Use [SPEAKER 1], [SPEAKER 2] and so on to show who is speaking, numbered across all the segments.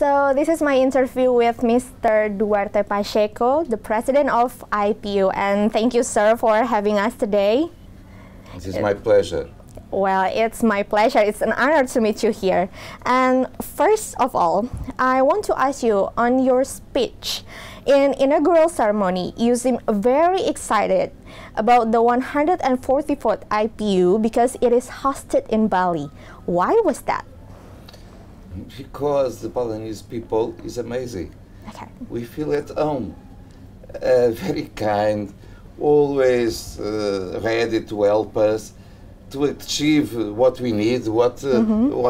[SPEAKER 1] So this is my interview with Mr. Duarte Pacheco, the President of IPU, and thank you, sir, for having us today.
[SPEAKER 2] It is my pleasure.
[SPEAKER 1] Well, it's my pleasure. It's an honor to meet you here. And first of all, I want to ask you, on your speech in inaugural ceremony, you seem very excited about the 144th IPU because it is hosted in Bali. Why was that?
[SPEAKER 2] Because the Balinese people is amazing.
[SPEAKER 1] Okay.
[SPEAKER 2] We feel at home, very kind, always ready to help us to achieve what we need, what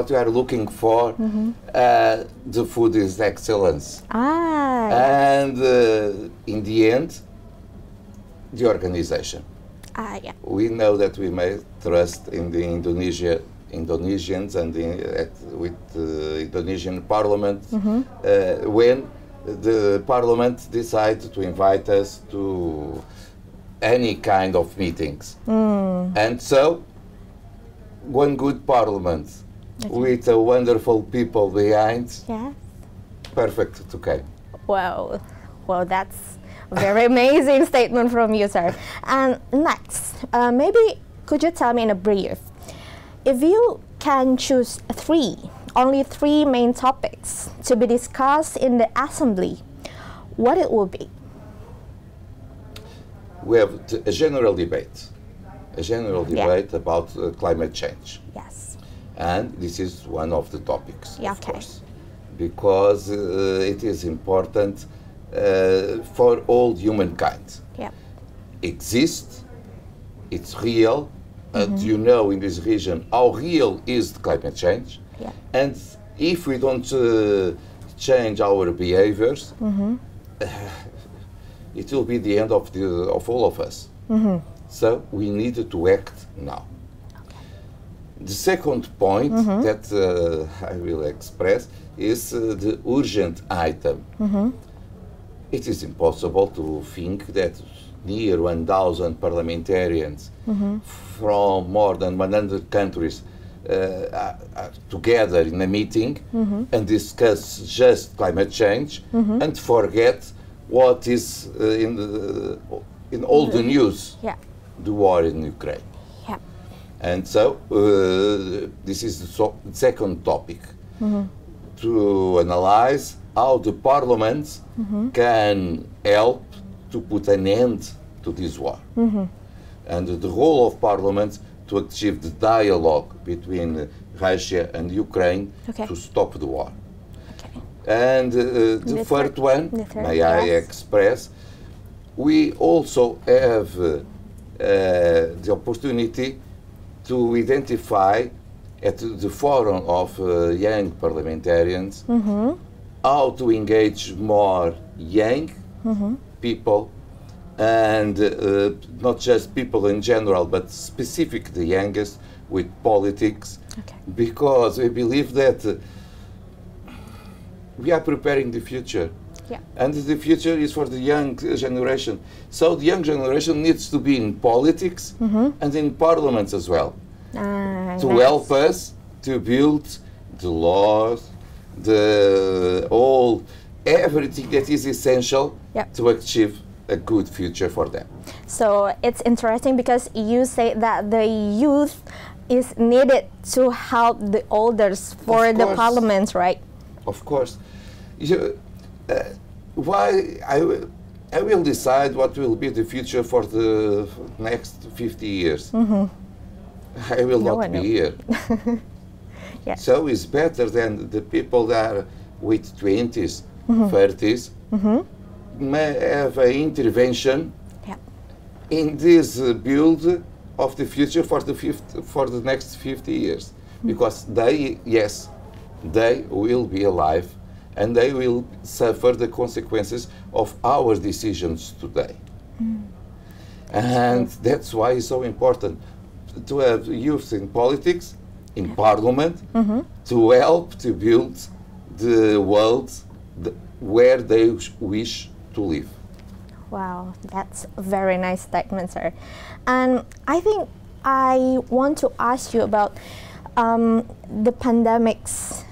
[SPEAKER 2] we are looking for. The food is excellence. And in the end, the organization.
[SPEAKER 1] Yeah.
[SPEAKER 2] We know that we may trust in the Indonesians and with the Indonesian Parliament when the Parliament decides to invite us to any kind of meetings. And so, one good Parliament with a wonderful people behind, perfect, it's okay.
[SPEAKER 1] Wow, well, that's a very amazing statement from you, sir. And next, maybe could you tell me in a brief, if you can choose only three main topics to be discussed in the Assembly, what it will be?
[SPEAKER 2] We have a general debate. About climate change.
[SPEAKER 1] Yes.
[SPEAKER 2] And this is one of the topics,
[SPEAKER 1] of
[SPEAKER 2] course, because it is important for all humankind. Exists, it's real, and you know in this region how real is the climate change. And if we don't change our behaviors, it will be the end of all of us. So we need to act now. The second point that I will express is the urgent item. It is impossible to think that near 1,000 parliamentarians from more than 100 countries are together in a meeting and discuss just climate change and forget what is in all the news. The war in Ukraine. And so this is the second topic, to analyze how the parliaments can help to put an end to this war. And the role of parliaments to achieve the dialogue between Russia and Ukraine to stop the war. And the third one, may I express, we also have the opportunity to identify at the forum of young parliamentarians how to engage more young people, and not just people in general, but specific the youngest with politics, because we believe that we are preparing the future. And the future is for the young generation. So the young generation needs to be in politics and in parliaments as well, to help us to build the laws, everything that is essential to achieve a good future for them.
[SPEAKER 1] So it's interesting because you say that the youth is needed to help the elders for the parliaments, right?
[SPEAKER 2] Of course. Why I will decide what will be the future for the next 50 years. I will not be here. So it's better than the people that are with 20s, 30s, may have an intervention in this build of the future for the next 50 years. Because they will be alive, and they will suffer the consequences of our decisions today. And that's why it's so important to have youth in politics, in parliament, to help to build the world where they wish to live.
[SPEAKER 1] Wow, that's a very nice statement, sir. And I think I want to ask you about the pandemics,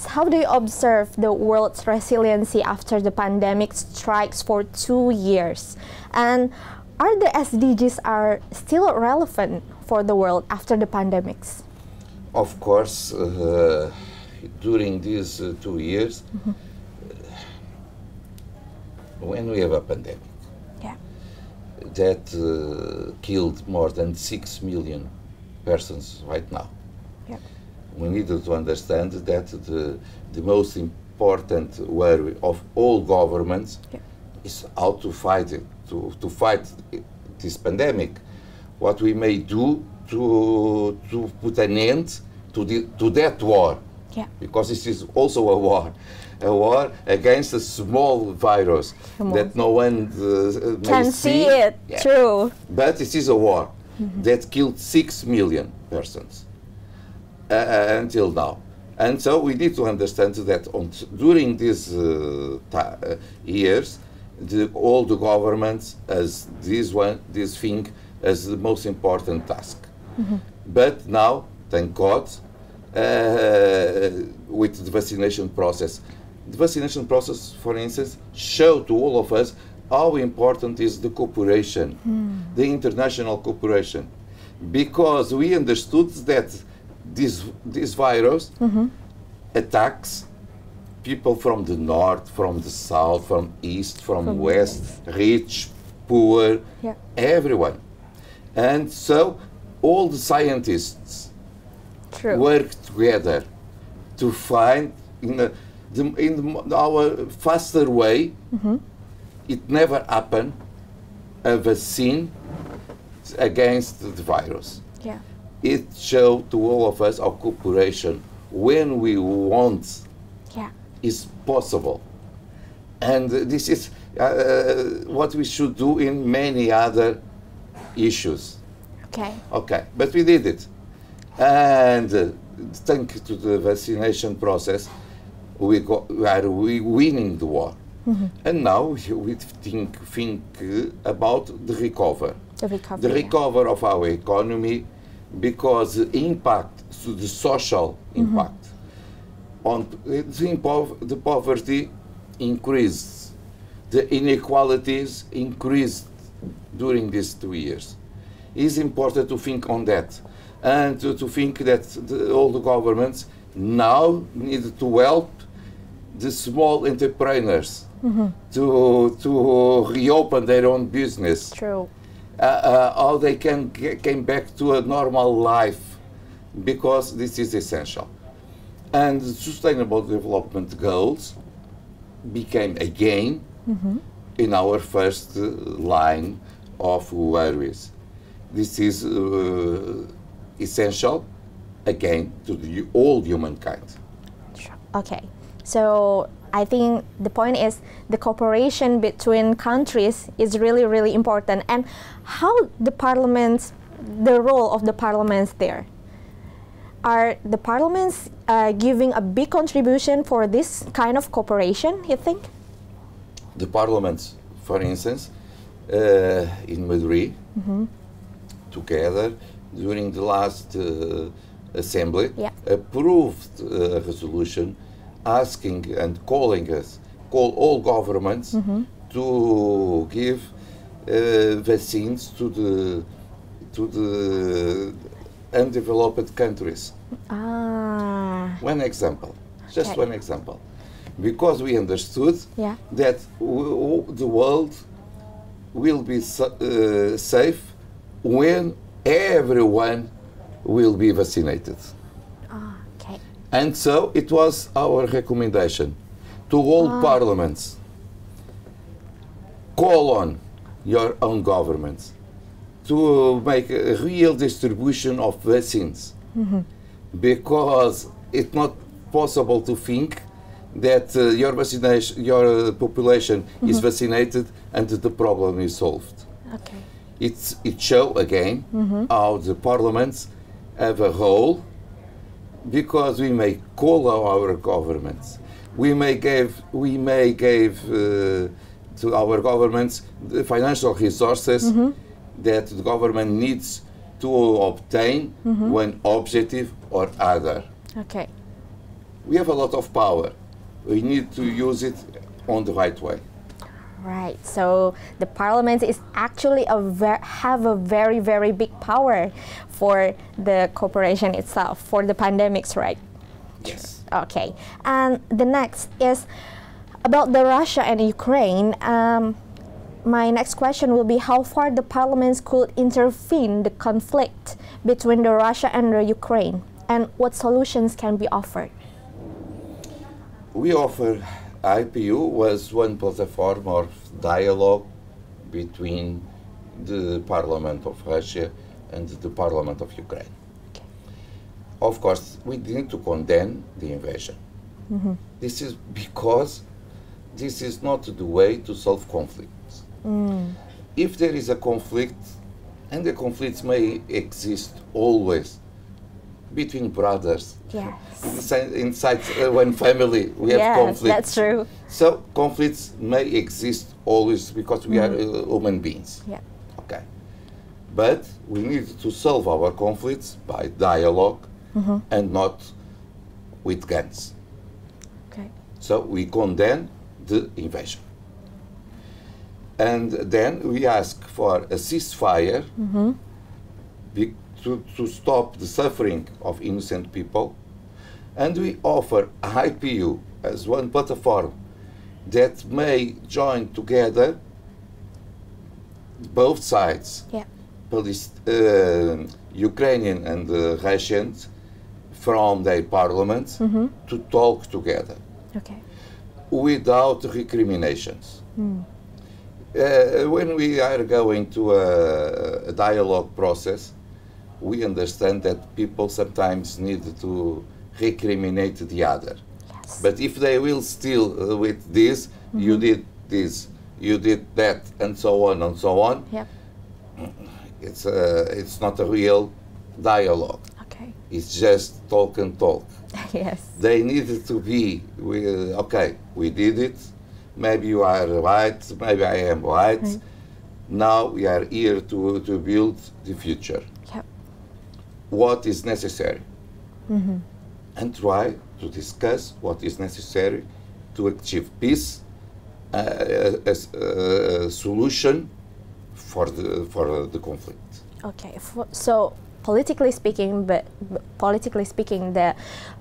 [SPEAKER 1] how do you observe the world's resiliency after the pandemic strikes for 2 years? And are the SDGs are still relevant for the world after the pandemics?
[SPEAKER 2] Of course, during these 2 years, when we have a pandemic that killed more than 6 million persons right now, we need to understand that the most important worry of all governments is how to fight it, to fight this pandemic. What we may do to put an end to that war, because this is also a war against a small virus that no one
[SPEAKER 1] can see it. True.
[SPEAKER 2] But it is a war that killed 6 million persons until now. And so we need to understand that during these years, all the governments as this thing as the most important task. But now, thank God, with the vaccination process. The vaccination process, for instance, showed to all of us how important is the cooperation, the international cooperation, because we understood that this virus attacks people from the north, from the south, from east, from west, rich, poor, everyone. And so all the scientists work together to find in our faster way. It never happened a vaccine against the virus. It showed to all of us our cooperation when we want is possible, and this is what we should do in many other issues. Okay, but we did it, and thanks to the vaccination process, we are winning the war. And now we think about the recovery of our economy, because the impact, so the social impact on the poverty increased, the inequalities increased during these 2 years. It's important to think on that, and to think that all the governments now need to help the small entrepreneurs to reopen their own business. How they can get back to a normal life, because this is essential. And the Sustainable Development Goals became again in our first line of worries. This is essential again to all humankind.
[SPEAKER 1] Okay, so I think the point is the cooperation between countries is really, really important. And how the role of the parliaments there? Are the parliaments giving a big contribution for this kind of cooperation, you think?
[SPEAKER 2] The parliaments, for instance, in Madrid, together during the last assembly, approved a resolution asking and call all governments to give vaccines to the undeveloped countries. One example, just one example, because we understood that the world will be safe when everyone will be vaccinated. And so it was our recommendation to all parliaments: call on your own governments to make a real distribution of vaccines, because it's not possible to think that your population is vaccinated and the problem is solved. It shows again how the parliaments have a role, because we may call our governments, we may give to our governments the financial resources that the government needs to obtain one objective or other.
[SPEAKER 1] Okay.
[SPEAKER 2] We have a lot of power. We need to use it on the right way.
[SPEAKER 1] Right. So the parliament is actually have a very, very big power for the cooperation itself, for the pandemics, right?
[SPEAKER 2] Yes.
[SPEAKER 1] Okay. And the next is about the Russia and Ukraine. My next question will be how far the parliaments could intervene the conflict between the Russia and the Ukraine, and what solutions can be offered?
[SPEAKER 2] We offer IPU was one platform of dialogue between the Parliament of Russia and the Parliament of Ukraine.
[SPEAKER 1] Okay.
[SPEAKER 2] Of course, we need to condemn the invasion. This is because this is not the way to solve conflicts. If there is a conflict, and the conflicts may exist always between brothers,
[SPEAKER 1] Yes.
[SPEAKER 2] inside one family we have
[SPEAKER 1] Yes,
[SPEAKER 2] conflicts.
[SPEAKER 1] that's true.
[SPEAKER 2] So conflicts may exist always because we are human beings.
[SPEAKER 1] Yeah.
[SPEAKER 2] Okay. But we need to solve our conflicts by dialogue and not with guns.
[SPEAKER 1] Okay.
[SPEAKER 2] So we condemn the invasion. And then we ask for a ceasefire to stop the suffering of innocent people. And we offer IPU as one platform that may join together both sides,
[SPEAKER 1] Yeah.
[SPEAKER 2] Ukrainian and Russians, from their parliaments to talk together
[SPEAKER 1] Okay.
[SPEAKER 2] without recriminations. When we are going to a dialogue process, we understand that people sometimes need to recriminate the other.
[SPEAKER 1] Yes.
[SPEAKER 2] But if they will still with this, you did this, you did that, and so on and so on,
[SPEAKER 1] Yep.
[SPEAKER 2] it's not a real dialogue.
[SPEAKER 1] Okay.
[SPEAKER 2] It's just talk and talk.
[SPEAKER 1] Yes.
[SPEAKER 2] They needed to be, okay, we did it, maybe you are right, maybe I am right. Now we are here to build the future.
[SPEAKER 1] Yep.
[SPEAKER 2] What is necessary? And try to discuss what is necessary to achieve peace, a solution for the conflict.
[SPEAKER 1] Okay. So politically speaking, the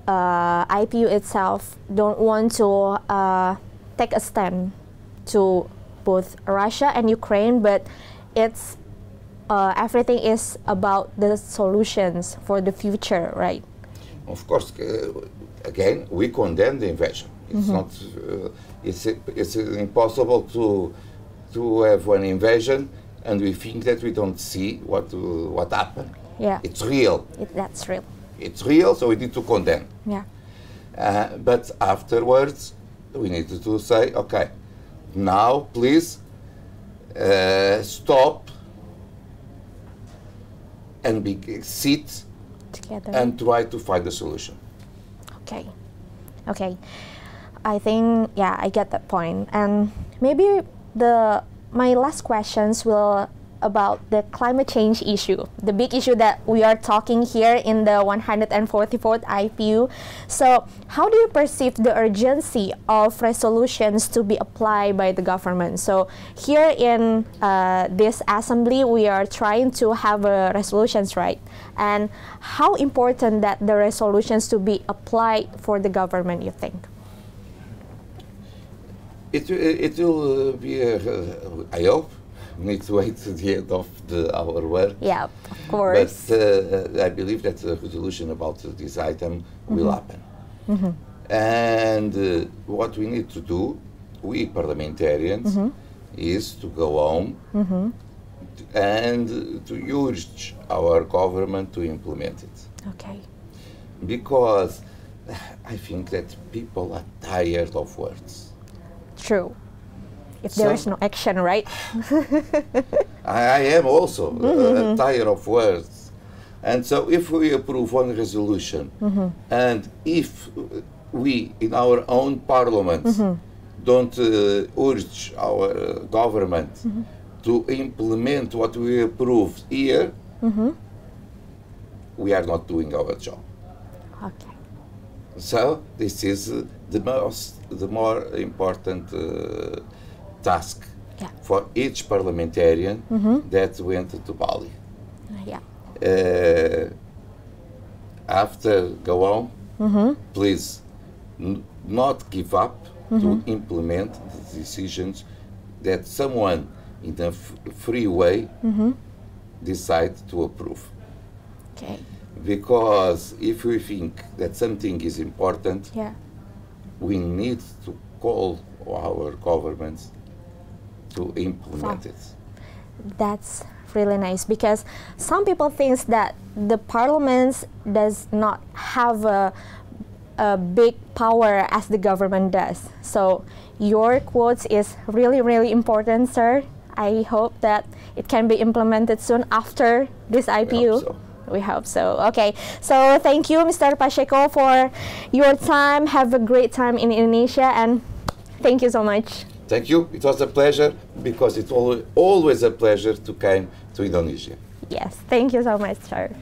[SPEAKER 1] IPU itself don't want to take a stand to both Russia and Ukraine, but it's everything is about the solutions for the future, right?
[SPEAKER 2] Of course, again, we condemn the invasion. It's not. It's impossible to have an invasion and we think that we don't see what happened.
[SPEAKER 1] Yeah.
[SPEAKER 2] It's real.
[SPEAKER 1] That's real.
[SPEAKER 2] It's real, so we need to condemn.
[SPEAKER 1] Yeah.
[SPEAKER 2] But afterwards, we need to say, okay, now please stop and sit
[SPEAKER 1] Together.
[SPEAKER 2] and try to find a solution.
[SPEAKER 1] Okay. Okay. I think, yeah, I get that point. And maybe my last questions will about the climate change issue, the big issue that we are talking here in the 144th IPU. So how do you perceive the urgency of resolutions to be applied by the government? So here in this assembly, we are trying to have resolutions, right? And how important that the resolutions to be applied for the government, you think?
[SPEAKER 2] It will be, I hope, we need to wait to the end of our work.
[SPEAKER 1] Yeah, of course.
[SPEAKER 2] But I believe that the resolution about this item will happen. And what we need to do, we parliamentarians, is to go home and to urge our government to implement it.
[SPEAKER 1] Okay.
[SPEAKER 2] Because I think that people are tired of words.
[SPEAKER 1] True. If there is no action, right?
[SPEAKER 2] I am also tired of words. And so if we approve one resolution, and if we, in our own parliaments, don't urge our government to implement what we approve here, we are not doing our job.
[SPEAKER 1] Okay.
[SPEAKER 2] So this is the more important task for each parliamentarian that went to Bali.
[SPEAKER 1] Yeah.
[SPEAKER 2] After go on, please not give up to implement the decisions that someone in a free way decide to approve.
[SPEAKER 1] Okay.
[SPEAKER 2] Because if we think that something is important, we need to call our governments to implement it.
[SPEAKER 1] That's really nice, because some people think that the parliament does not have a big power as the government does. So your quotes is really, really important, sir. I hope that it can be implemented soon after this IPU. We hope so. Okay, so thank you, Mr. Pacheco, for your time. Have a great time in Indonesia, and thank you so much.
[SPEAKER 2] Thank you. It was a pleasure, because it's always a pleasure to come to Indonesia.
[SPEAKER 1] Yes, thank you so much, sir.